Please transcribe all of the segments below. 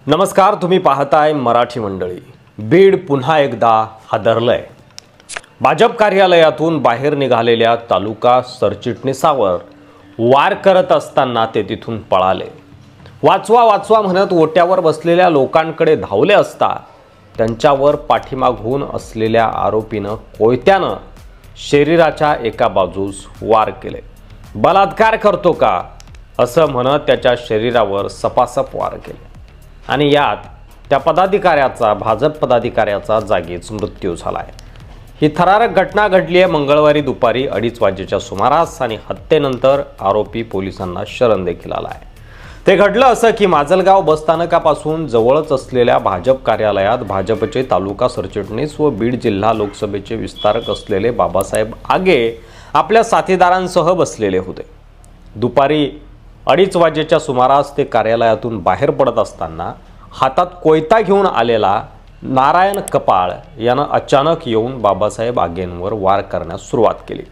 नमस्कार, तुम्ही पाहताय मराठी मंडळी। बीड पुन्हा एकदा हादरलंय। भाजप कार्यालयातून बाहेर निघालेल्या तालुका सरचिटणीसावर वार करत असताना ते तिथून पळाले। वाचवा वाचवा म्हणत ओट्यावर बसलेल्या लोकांकडे धावले असता त्यांच्यावर पाठीमागून असलेल्या आरोपीनं कोयत्यानं शरीराच्या एका बाजूस वार केले। बलात्कार करतो का असं म्हणत त्याच्या शरीरावर सपासप वार केले आणि यात त्या पदाधिकाऱ्याचा भाजप पदाधिकाऱ्याचा जागीच मृत्यू झालाय। ही थरारक घटना घडली आहे मंगळवारी दुपारी 2:30 वाजेच्या सुमारास आणि हत्येनंतर आरोपी पोलिसांना शरण देखील आलाय। ते घडलं असं की माजलगाव बसस्थानकापासून जवळच असलेल्या भाजप कार्यालयात भाजपचे तालुका सरचिटणीस व बीड जिल्हा लोकसभेचे विस्तारक असलेले बाबासाहेब आगे आपल्या साथीदारांसह बसलेले होते। दुपारी 2:30 वाजेच्या सुमारास ते कार्यालयातून बाहेर पडत असताना हातात कोयता घेऊन आलेला नारायण कपाळ यानं अचानक येऊन बाबासाहेब आगेंवर वार करण्यास सुरुवात केली।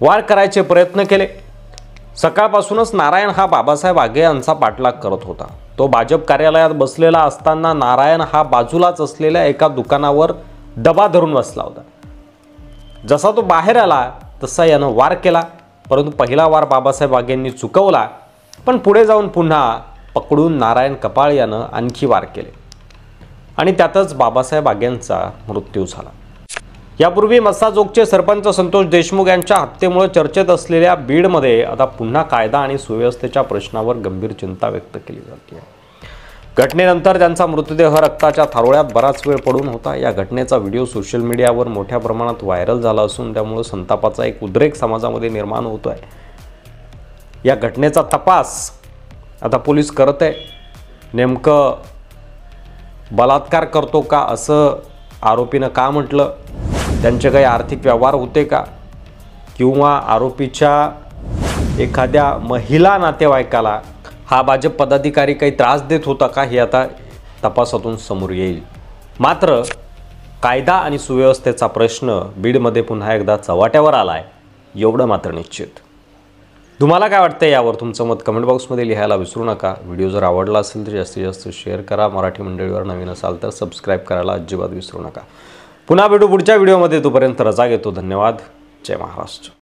वार करायचे प्रयत्न केले। सकाळपासूनच नारायण हा बाबासाहेब आगे यांचा पाठलाग करत होता। तो भाजप कार्यालयात बसलेला असताना नारायण हा बाजूलाच असलेल्या एका दुकानावर दबा धरून बसला होता। जसा तो बाहेर आला तसा यानं वार केला, परंतु पहिला वार बाबासाहेब आगेंनी चुकवला, पण पुढे जाऊन पुन्हा पकडून नारायण कपाळ यानं आणखी वार केले आणि त्यातच बाबासाहेब आगेंचा मृत्यू झाला। यापूर्वी मस्साजोगचे सरपंच संतोष देशमुख यांच्या हत्येमुळे चर्चेत असलेल्या बीडमध्ये आता पुन्हा कायदा आणि सुव्यवस्थेच्या प्रश्नावर गंभीर चिंता व्यक्त केली जाते आहे। घटनेनंतर त्यांचा मृतदेह रक्ताच्या थारोळ्यात बराच वेळ पडून होता। या घटनेचा व्हिडिओ सोशल मीडियावर मोठ्या प्रमाणात व्हायरल झाला असून त्यामुळे संतापाचा एक उद्रेक समाजामध्ये निर्माण होतोय। या घटनेचा तपास आता पोलीस करत आहे। नेमकं बलात्कार करतो का असं आरोपीनं का म्हटलं, त्यांचे काही आर्थिक व्यवहार होते का, किंवा आरोपीच्या एखाद्या महिला नातेवाईकाला हा भाजप पदाधिकारी काही त्रास देत होता का, हे आता तपासातून समोर येईल। मात्र कायदा आणि सुव्यवस्थेचा प्रश्न बीडमध्ये पुन्हा एकदा चव्हाट्यावर आलाय एवढं मात्र निश्चित। तुम्हाला काय वाटतं यावर तुमचं मत कमेंट बॉक्समध्ये लिहायला विसरू नका। व्हिडिओ जर आवडला असेल तर जास्तीत जास्त शेअर करा। मराठी मंडळीवर नवीन असाल तर सबस्क्राईब करायला अजिबात विसरू नका। पुन्हा भेटू पुढच्या व्हिडिओमध्ये, तोपर्यंत रजा घेतो। धन्यवाद। जय महाराष्ट्र।